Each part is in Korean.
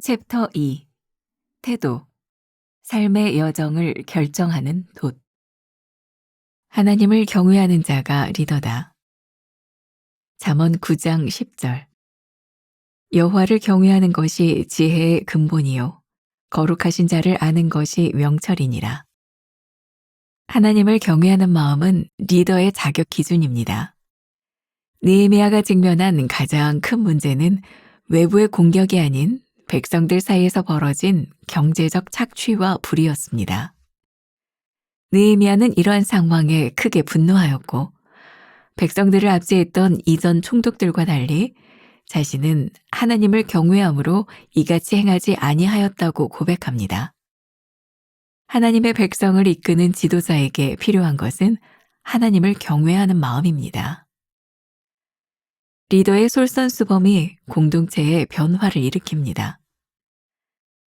챕터 2. 태도. 삶의 여정을 결정하는 돛. 하나님을 경외하는 자가 리더다. 잠언 9장 10절. 여호와를 경외하는 것이 지혜의 근본이요 거룩하신 자를 아는 것이 명철이니라. 하나님을 경외하는 마음은 리더의 자격 기준입니다. 느헤미야가 직면한 가장 큰 문제는 외부의 공격이 아닌 백성들 사이에서 벌어진 경제적 착취와 불의였습니다. 느헤미야는 이러한 상황에 크게 분노하였고 백성들을 압제했던 이전 총독들과 달리 자신은 하나님을 경외함으로 이같이 행하지 아니하였다고 고백합니다. 하나님의 백성을 이끄는 지도자에게 필요한 것은 하나님을 경외하는 마음입니다. 리더의 솔선수범이 공동체의 변화를 일으킵니다.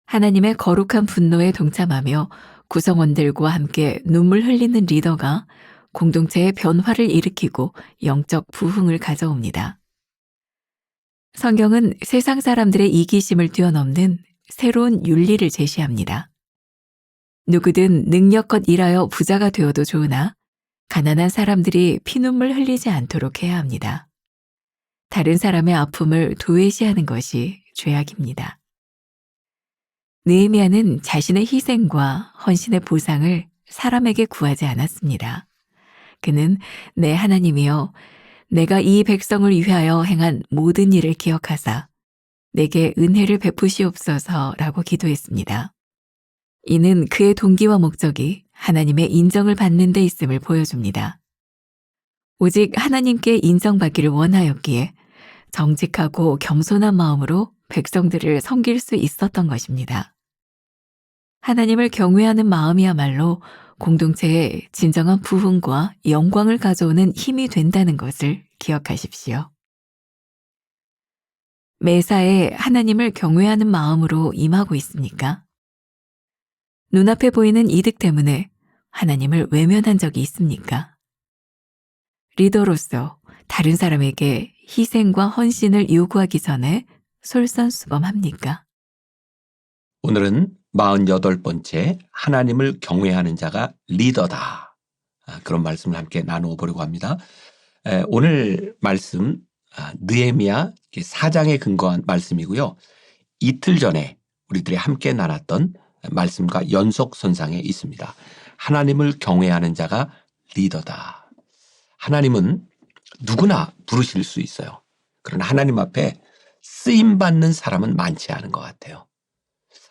하나님의 거룩한 분노에 동참하며 구성원들과 함께 눈물 흘리는 리더가 공동체의 변화를 일으키고 영적 부흥을 가져옵니다. 성경은 세상 사람들의 이기심을 뛰어넘는 새로운 윤리를 제시합니다. 누구든 능력껏 일하여 부자가 되어도 좋으나 가난한 사람들이 피눈물 흘리지 않도록 해야 합니다. 다른 사람의 아픔을 도외시하는 것이 죄악입니다. 느헤미야는 자신의 희생과 헌신의 보상을 사람에게 구하지 않았습니다. 그는 내 하나님이여 내가 이 백성을 위하여 행한 모든 일을 기억하사 내게 은혜를 베푸시옵소서라고 기도했습니다. 이는 그의 동기와 목적이 하나님의 인정을 받는 데 있음을 보여줍니다. 오직 하나님께 인정받기를 원하였기에 정직하고 겸손한 마음으로 백성들을 섬길 수 있었던 것입니다. 하나님을 경외하는 마음이야말로 공동체에 진정한 부흥과 영광을 가져오는 힘이 된다는 것을 기억하십시오. 매사에 하나님을 경외하는 마음으로 임하고 있습니까? 눈앞에 보이는 이득 때문에 하나님을 외면한 적이 있습니까? 리더로서 다른 사람에게 희생과 헌신을 요구하기 전에 솔선수범합니까? 오늘은 48번째 하나님을 경외하는 자가 리더다. 그런 말씀을 함께 나누어 보려고 합니다. 오늘 말씀 느헤미야 4장에 근거한 말씀이고요. 이틀 전에 우리들이 함께 나눴던 말씀과 연속선상에 있습니다. 하나님을 경외하는 자가 리더다. 하나님은 누구나 부르실 수 있어요. 그러나 하나님 앞에 쓰임받는 사람은 많지 않은 것 같아요.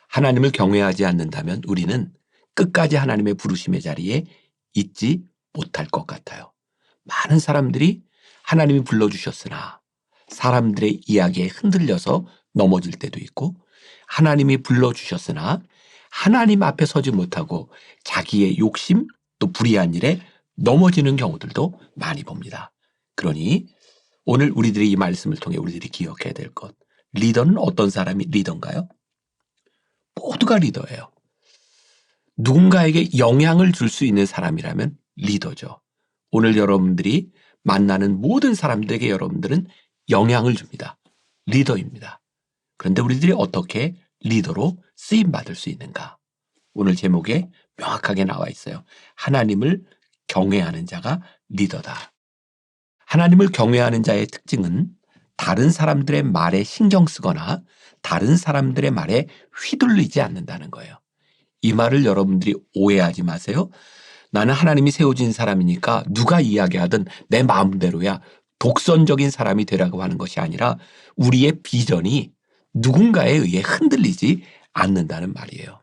하나님을 경외하지 않는다면 우리는 끝까지 하나님의 부르심의 자리에 있지 못할 것 같아요. 많은 사람들이 하나님이 불러주셨으나 사람들의 이야기에 흔들려서 넘어질 때도 있고 하나님이 불러주셨으나 하나님 앞에 서지 못하고 자기의 욕심 또 불의한 일에 넘어지는 경우들도 많이 봅니다. 그러니 오늘 우리들이 이 말씀을 통해 우리들이 기억해야 될 것, 리더는 어떤 사람이 리더인가요? 모두가 리더예요. 누군가에게 영향을 줄 수 있는 사람이라면 리더죠. 오늘 여러분들이 만나는 모든 사람들에게 여러분들은 영향을 줍니다. 리더입니다. 그런데 우리들이 어떻게 리더로 쓰임받을 수 있는가? 오늘 제목에 명확하게 나와 있어요. 하나님을 경외하는 자가 리더다. 하나님을 경외하는 자의 특징은 다른 사람들의 말에 신경 쓰거나 다른 사람들의 말에 휘둘리지 않는다는 거예요. 이 말을 여러분들이 오해하지 마세요. 나는 하나님이 세워진 사람이니까 누가 이야기하든 내 마음대로야 독선적인 사람이 되라고 하는 것이 아니라 우리의 비전이 누군가에 의해 흔들리지 않는다는 말이에요.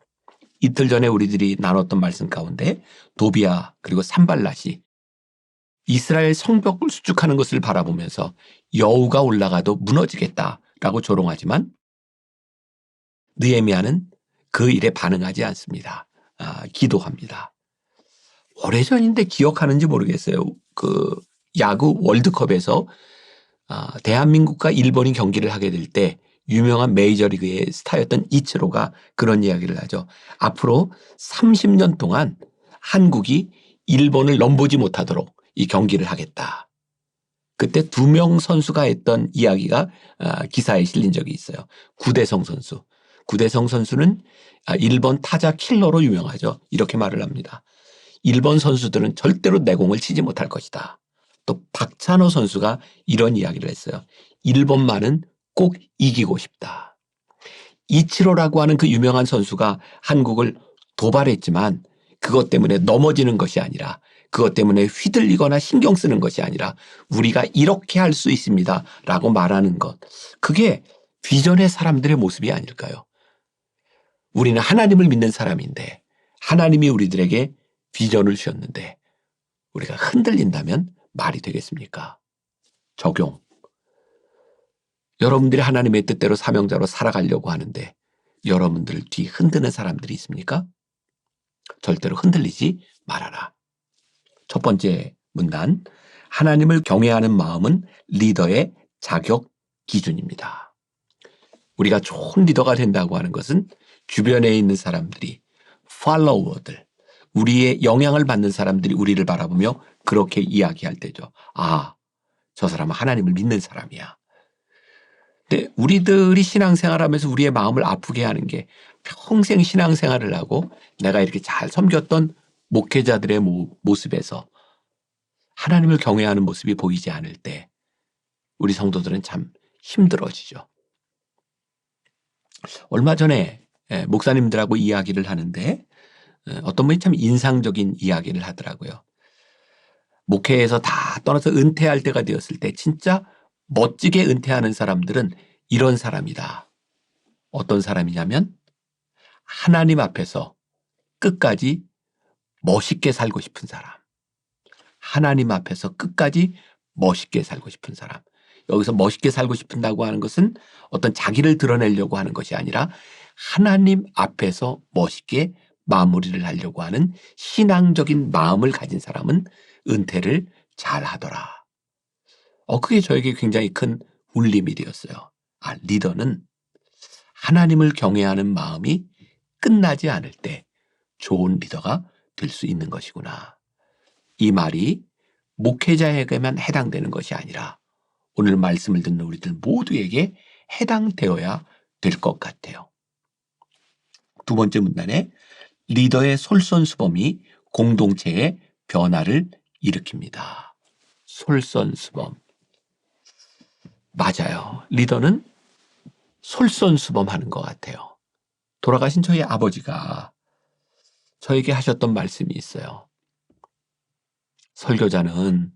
이틀 전에 우리들이 나눴던 말씀 가운데 도비아 그리고 산발랏이 이스라엘 성벽을 수축하는 것을 바라보면서 여우가 올라가도 무너지겠다라고 조롱하지만 느헤미야는 그 일에 반응하지 않습니다. 기도합니다. 오래전인데 기억하는지 모르겠어요. 그 야구 월드컵에서 대한민국과 일본이 경기를 하게 될 때 유명한 메이저리그의 스타였던 이치로가 그런 이야기를 하죠. 앞으로 30년 동안 한국이 일본을 넘보지 못하도록 이 경기를 하겠다. 그때 2명 선수가 했던 이야기가 기사에 실린 적이 있어요. 구대성 선수. 구대성 선수는 1번 타자 킬러로 유명하죠. 이렇게 말을 합니다. 1번 선수들은 절대로 내 공을 치지 못할 것이다. 또 박찬호 선수가 이런 이야기를 했어요. 1번만은 꼭 이기고 싶다. 이치로라고 하는 그 유명한 선수가 한국을 도발했지만 그것 때문에 넘어지는 것이 아니라, 그것 때문에 휘둘리거나 신경 쓰는 것이 아니라 우리가 이렇게 할 수 있습니다 라고 말하는 것, 그게 비전의 사람들의 모습이 아닐까요? 우리는 하나님을 믿는 사람인데 하나님이 우리들에게 비전을 주셨는데 우리가 흔들린다면 말이 되겠습니까? 적용. 여러분들이 하나님의 뜻대로 사명자로 살아가려고 하는데 여러분들 뒤 흔드는 사람들이 있습니까? 절대로 흔들리지 말아라. 첫 번째 문단, 하나님을 경외하는 마음은 리더의 자격 기준입니다. 우리가 좋은 리더가 된다고 하는 것은 주변에 있는 사람들이, 팔로워들, 우리의 영향을 받는 사람들이 우리를 바라보며 그렇게 이야기할 때죠. 아, 저 사람은 하나님을 믿는 사람이야. 근데 우리들이 신앙생활하면서 우리의 마음을 아프게 하는 게, 평생 신앙생활을 하고 내가 이렇게 잘 섬겼던 목회자들의 모습에서 하나님을 경외하는 모습이 보이지 않을 때 우리 성도들은 참 힘들어지죠. 얼마 전에 목사님들하고 이야기를 하는데 어떤 분이 참 인상적인 이야기를 하더라고요. 목회에서 다 떠나서 은퇴할 때가 되었을 때 진짜 멋지게 은퇴하는 사람들은 이런 사람이다. 어떤 사람이냐면 하나님 앞에서 끝까지 멋있게 살고 싶은 사람. 하나님 앞에서 끝까지 멋있게 살고 싶은 사람. 여기서 멋있게 살고 싶은다고 하는 것은 어떤 자기를 드러내려고 하는 것이 아니라 하나님 앞에서 멋있게 마무리를 하려고 하는 신앙적인 마음을 가진 사람은 은퇴를 잘 하더라. 그게 저에게 굉장히 큰 울림이 되었어요. 아, 리더는 하나님을 경외하는 마음이 끝나지 않을 때 좋은 리더가 될 수 있는 것이구나. 이 말이 목회자에게만 해당되는 것이 아니라 오늘 말씀을 듣는 우리들 모두에게 해당되어야 될 것 같아요. 두 번째 문단에 리더의 솔선수범이 공동체의 변화를 일으킵니다. 솔선수범. 맞아요. 리더는 솔선수범하는 것 같아요. 돌아가신 저희 아버지가 저에게 하셨던 말씀이 있어요. 설교자는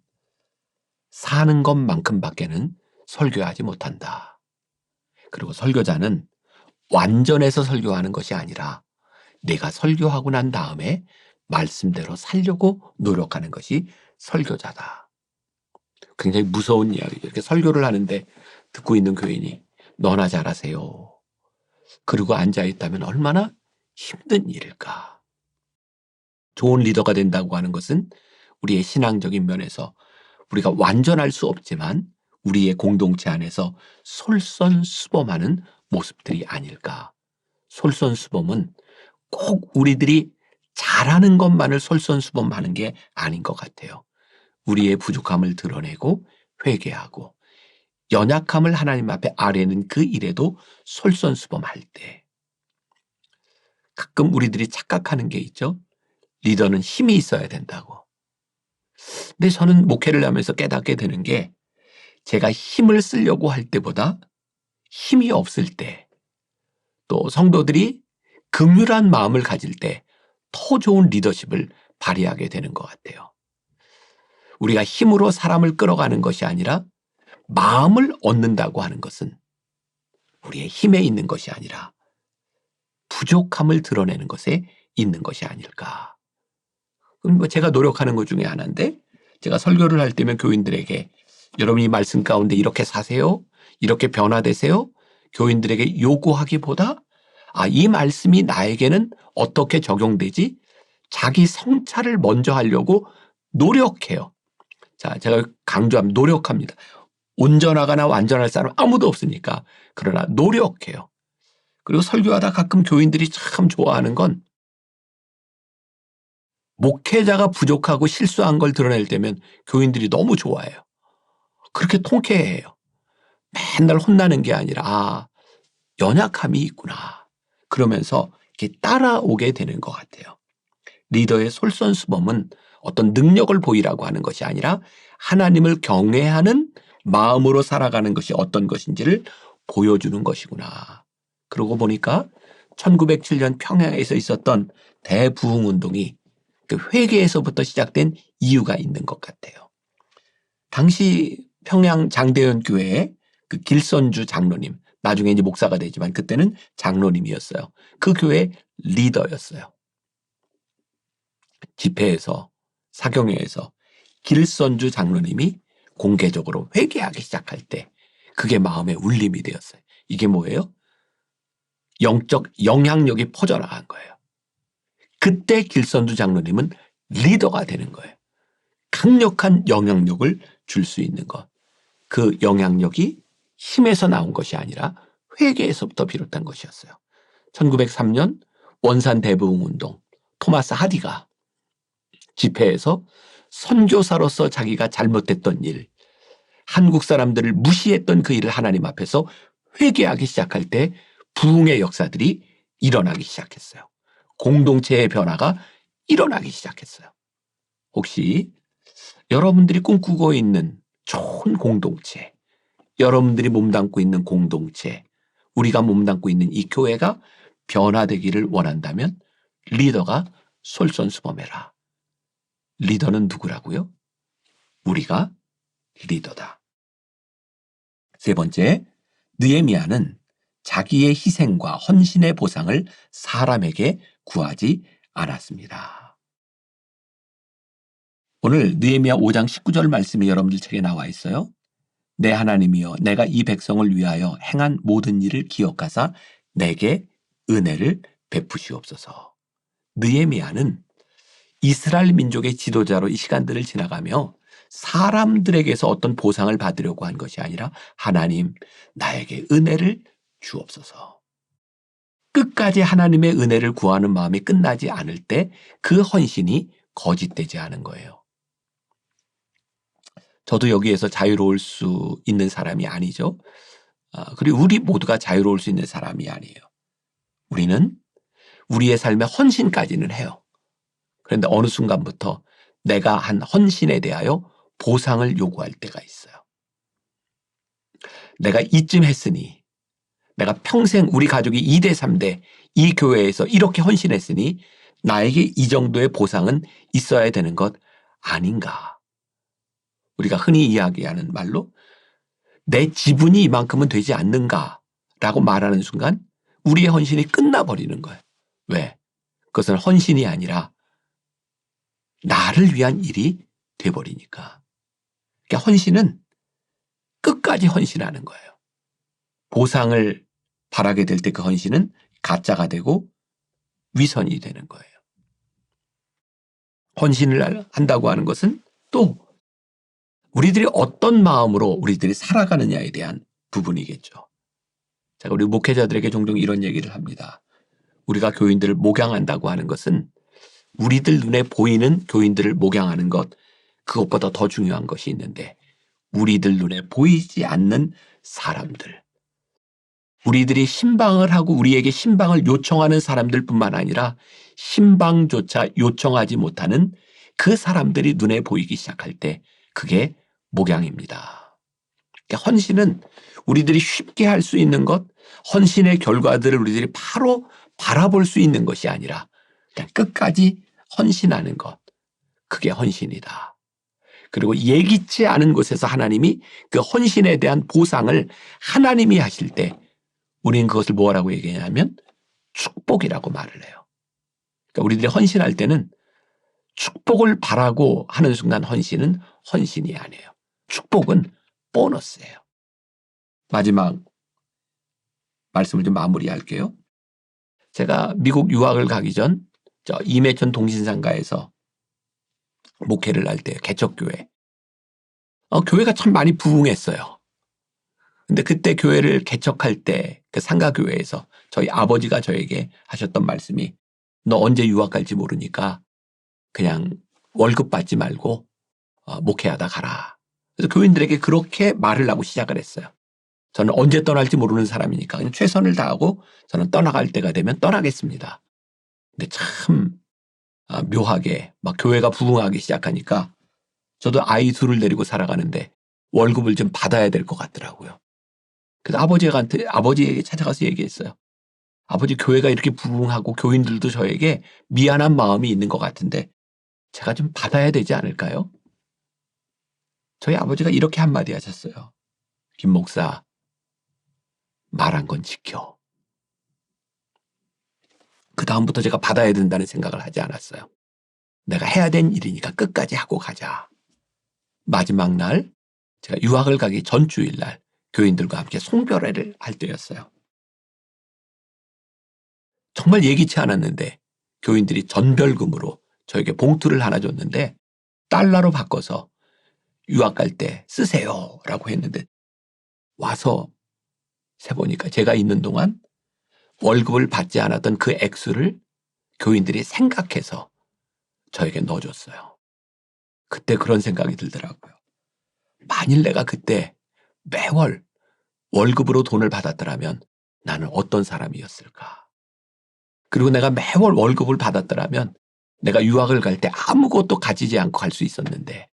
사는 것만큼밖에는 설교하지 못한다. 그리고 설교자는 완전해서 설교하는 것이 아니라 내가 설교하고 난 다음에 말씀대로 살려고 노력하는 것이 설교자다. 굉장히 무서운 이야기죠. 이렇게 설교를 하는데 듣고 있는 교인이 너나 잘하세요. 그리고 앉아있다면 얼마나 힘든 일일까. 좋은 리더가 된다고 하는 것은 우리의 신앙적인 면에서 우리가 완전할 수 없지만 우리의 공동체 안에서 솔선수범하는 모습들이 아닐까. 솔선수범은 꼭 우리들이 잘하는 것만을 솔선수범하는 게 아닌 것 같아요. 우리의 부족함을 드러내고 회개하고 연약함을 하나님 앞에 아뢰는 그 일에도 솔선수범할 때, 가끔 우리들이 착각하는 게 있죠. 리더는 힘이 있어야 된다고. 근데 저는 목회를 하면서 깨닫게 되는 게, 제가 힘을 쓰려고 할 때보다 힘이 없을 때, 또 성도들이 긍휼한 마음을 가질 때 더 좋은 리더십을 발휘하게 되는 것 같아요. 우리가 힘으로 사람을 끌어가는 것이 아니라 마음을 얻는다고 하는 것은 우리의 힘에 있는 것이 아니라 부족함을 드러내는 것에 있는 것이 아닐까. 그럼 제가 노력하는 것 중에 하나인데, 제가 설교를 할 때면 교인들에게 여러분이 말씀 가운데 이렇게 사세요, 이렇게 변화되세요, 교인들에게 요구하기보다 이 말씀이 나에게는 어떻게 적용되지? 자기 성찰을 먼저 하려고 노력해요. 자, 제가 강조하면 노력합니다. 온전하거나 완전할 사람 아무도 없으니까. 그러나 노력해요. 그리고 설교하다 가끔 교인들이 참 좋아하는 건, 목회자가 부족하고 실수한 걸 드러낼 때면 교인들이 너무 좋아해요. 그렇게 통쾌해요. 맨날 혼나는 게 아니라 연약함이 있구나. 그러면서 이렇게 따라오게 되는 것 같아요. 리더의 솔선수범은 어떤 능력을 보이라고 하는 것이 아니라 하나님을 경외하는 마음으로 살아가는 것이 어떤 것인지를 보여주는 것이구나. 그러고 보니까 1907년 평양에서 있었던 대부흥운동이 그 회계에서부터 시작된 이유가 있는 것 같아요. 당시 평양 장대현 교회의 그 길선주 장로님, 나중에 이제 목사가 되지만 그때는 장로님이었어요. 그 교회 리더였어요. 집회에서, 사경회에서 길선주 장로님이 공개적으로 회개하기 시작할 때 그게 마음의 울림이 되었어요. 이게 뭐예요? 영적 영향력이 퍼져나간 거예요. 그때 길선주 장로님은 리더가 되는 거예요. 강력한 영향력을 줄 수 있는 것. 그 영향력이 힘에서 나온 것이 아니라 회개에서부터 비롯한 것이었어요. 1903년 원산 대부흥운동, 토마스 하디가 집회에서 선교사로서 자기가 잘못했던 일, 한국 사람들을 무시했던 그 일을 하나님 앞에서 회개하기 시작할 때 부흥의 역사들이 일어나기 시작했어요. 공동체의 변화가 일어나기 시작했어요. 혹시 여러분들이 꿈꾸고 있는 좋은 공동체, 여러분들이 몸담고 있는 공동체, 우리가 몸담고 있는 이 교회가 변화되기를 원한다면 리더가 솔선수범해라. 리더는 누구라고요? 우리가 리더다. 세 번째, 느헤미야는 자기의 희생과 헌신의 보상을 사람에게 구하지 않았습니다. 오늘 느헤미야 5장 19절 말씀이 여러분들 책에 나와 있어요. 내 하나님이여, 내가 이 백성을 위하여 행한 모든 일을 기억하사 내게 은혜를 베푸시옵소서. 느헤미야는 이스라엘 민족의 지도자로 이 시간들을 지나가며 사람들에게서 어떤 보상을 받으려고 한 것이 아니라 하나님, 나에게 은혜를 주옵소서. 끝까지 하나님의 은혜를 구하는 마음이 끝나지 않을 때 그 헌신이 거짓되지 않은 거예요. 저도 여기에서 자유로울 수 있는 사람이 아니죠. 그리고 우리 모두가 자유로울 수 있는 사람이 아니에요. 우리는 우리의 삶의 헌신까지는 해요. 그런데 어느 순간부터 내가 한 헌신에 대하여 보상을 요구할 때가 있어요. 내가 이쯤 했으니, 내가 평생 우리 가족이 2대 3대 이 교회에서 이렇게 헌신했으니 나에게 이 정도의 보상은 있어야 되는 것 아닌가. 우리가 흔히 이야기하는 말로 내 지분이 이만큼은 되지 않는가라고 말하는 순간 우리의 헌신이 끝나버리는 거예요. 왜? 그것은 헌신이 아니라 나를 위한 일이 돼버리니까. 그러니까 헌신은 끝까지 헌신하는 거예요. 보상을 바라게 될 때 그 헌신은 가짜가 되고 위선이 되는 거예요. 헌신을 한다고 하는 것은 또 우리들이 어떤 마음으로 우리들이 살아가느냐에 대한 부분이겠죠. 제가 우리 목회자들에게 종종 이런 얘기를 합니다. 우리가 교인들을 목양한다고 하는 것은 우리들 눈에 보이는 교인들을 목양하는 것, 그것보다 더 중요한 것이 있는데 우리들 눈에 보이지 않는 사람들, 우리들이 신방을 하고 우리에게 신방을 요청하는 사람들뿐만 아니라 신방조차 요청하지 못하는 그 사람들이 눈에 보이기 시작할 때 그게 목양입니다. 그러니까 헌신은 우리들이 쉽게 할 수 있는 것, 헌신의 결과들을 우리들이 바로 바라볼 수 있는 것이 아니라 그냥 끝까지 헌신하는 것, 그게 헌신이다. 그리고 예기치 않은 곳에서 하나님이 그 헌신에 대한 보상을 하나님이 하실 때 우리는 그것을 뭐라고 얘기하냐면 축복이라고 말을 해요. 그러니까 우리들이 헌신할 때는 축복을 바라고 하는 순간 헌신은 헌신이 아니에요. 축복은 보너스예요. 마지막 말씀을 좀 마무리할게요. 제가 미국 유학을 가기 전 임해천 동신상가에서 목회를 할 때 개척교회. 교회가 참 많이 부흥했어요. 근데 그때 교회를 개척할 때 그 상가교회에서 저희 아버지가 저에게 하셨던 말씀이 너 언제 유학 갈지 모르니까 그냥 월급 받지 말고 목회하다 가라. 그래서 교인들에게 그렇게 말을 하고 시작을 했어요. 저는 언제 떠날지 모르는 사람이니까 그냥 최선을 다하고 저는 떠나갈 때가 되면 떠나겠습니다. 근데 참 묘하게 막 교회가 부흥하기 시작하니까 저도 아이 둘을 데리고 살아가는데 월급을 좀 받아야 될 것 같더라고요. 그래서 아버지에게 찾아가서 얘기했어요. 아버지, 교회가 이렇게 부흥하고 교인들도 저에게 미안한 마음이 있는 것 같은데 제가 좀 받아야 되지 않을까요? 저희 아버지가 이렇게 한마디 하셨어요. 김 목사, 말한 건 지켜. 그 다음부터 제가 받아야 된다는 생각을 하지 않았어요. 내가 해야 된 일이니까 끝까지 하고 가자. 마지막 날, 제가 유학을 가기 전주일 날 교인들과 함께 송별회를 할 때였어요. 정말 예기치 않았는데 교인들이 전별금으로 저에게 봉투를 하나 줬는데 달러로 바꿔서 유학 갈 때 쓰세요 라고 했는데 와서 세보니까 제가 있는 동안 월급을 받지 않았던 그 액수를 교인들이 생각해서 저에게 넣어줬어요. 그때 그런 생각이 들더라고요. 만일 내가 그때 매월 월급으로 돈을 받았더라면 나는 어떤 사람이었을까? 그리고 내가 매월 월급을 받았더라면 내가 유학을 갈 때 아무것도 가지지 않고 갈 수 있었는데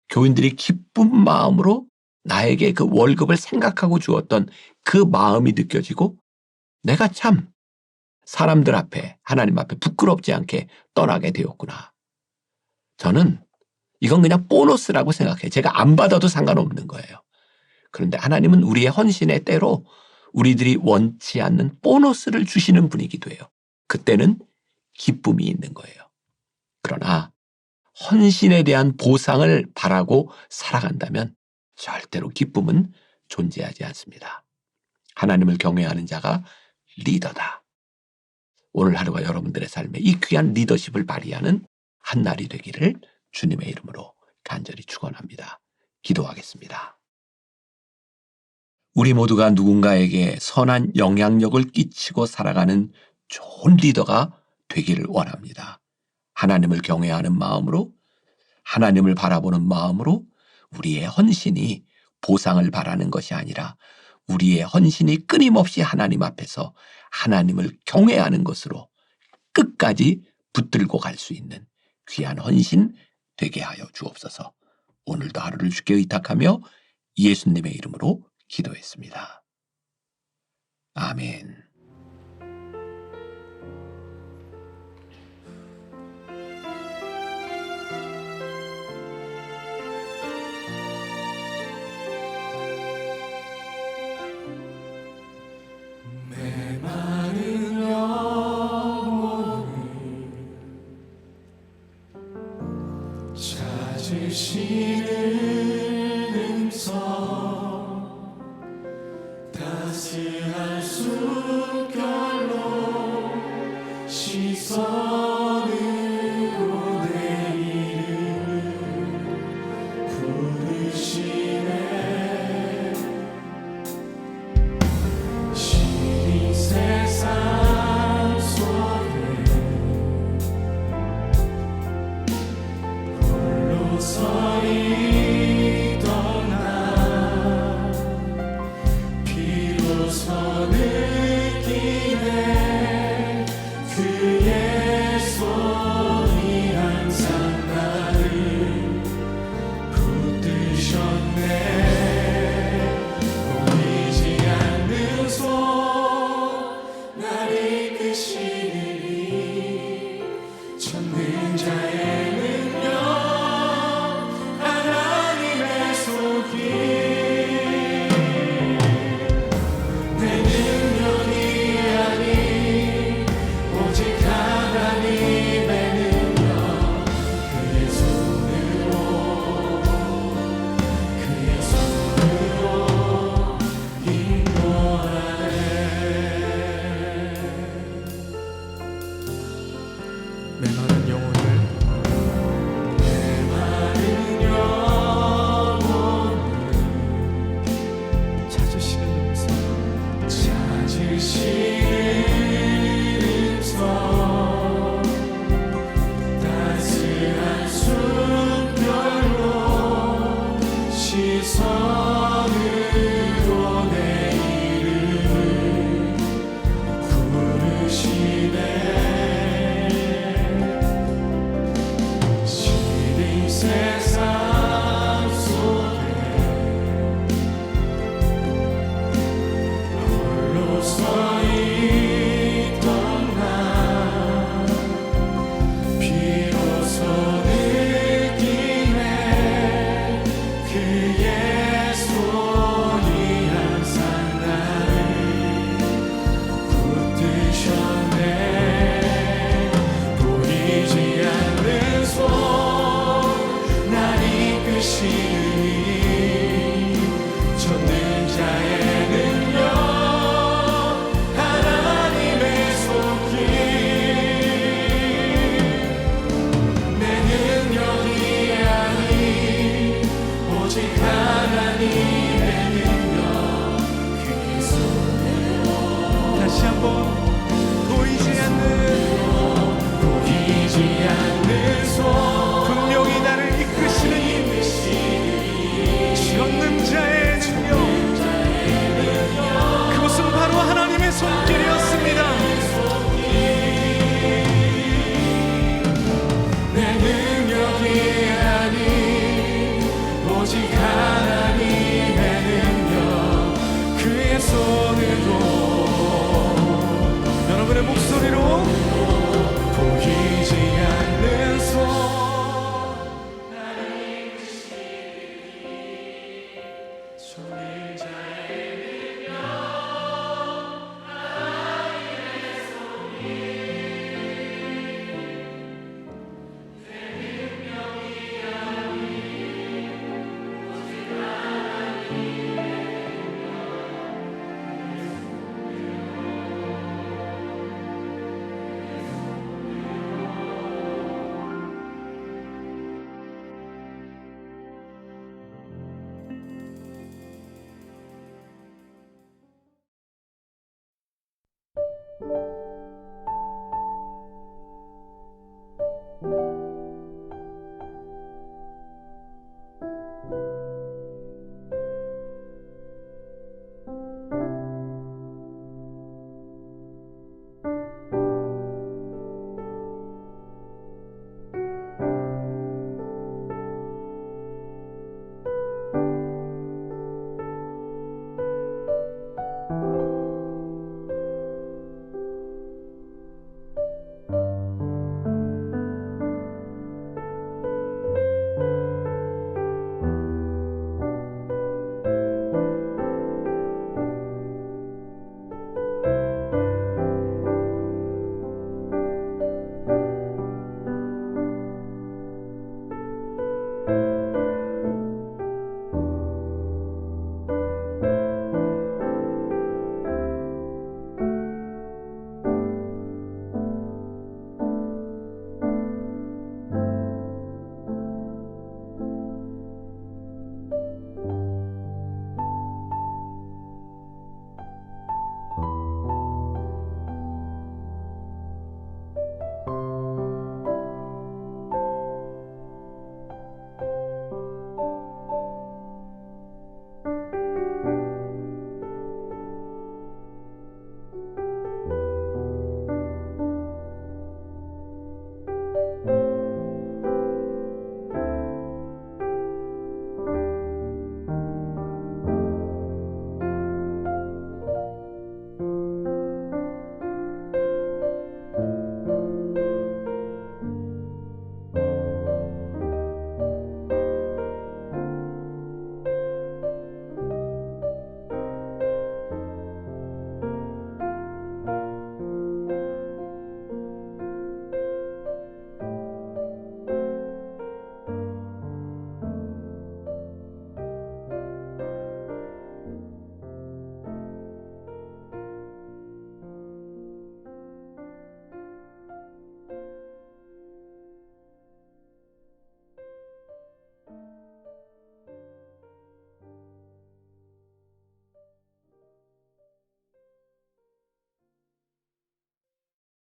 교인들이 기쁜 마음으로 나에게 그 월급을 생각하고 주었던 그 마음이 느껴지고 내가 참 사람들 앞에, 하나님 앞에 부끄럽지 않게 떠나게 되었구나. 저는 이건 그냥 보너스라고 생각해요. 제가 안 받아도 상관없는 거예요. 그런데 하나님은 우리의 헌신의 때로 우리들이 원치 않는 보너스를 주시는 분이기도 해요. 그때는 기쁨이 있는 거예요. 그러나 헌신에 대한 보상을 바라고 살아간다면 절대로 기쁨은 존재하지 않습니다. 하나님을 경외하는 자가 리더다. 오늘 하루가 여러분들의 삶에 이 귀한 리더십을 발휘하는 한 날이 되기를 주님의 이름으로 간절히 축원합니다. 기도하겠습니다. 우리 모두가 누군가에게 선한 영향력을 끼치고 살아가는 좋은 리더가 되기를 원합니다. 하나님을 경외하는 마음으로, 하나님을 바라보는 마음으로 우리의 헌신이 보상을 바라는 것이 아니라 우리의 헌신이 끊임없이 하나님 앞에서 하나님을 경외하는 것으로 끝까지 붙들고 갈 수 있는 귀한 헌신 되게 하여 주옵소서. 오늘도 하루를 주께 의탁하며 예수님의 이름으로 기도했습니다. 아멘. 메마른 영혼을 찾으시는 음성 따스한 숨결로 시선으로 내 이름을 부르시네. 시린 세상 속에 홀로 서 있던 나 비로소 느끼네 그의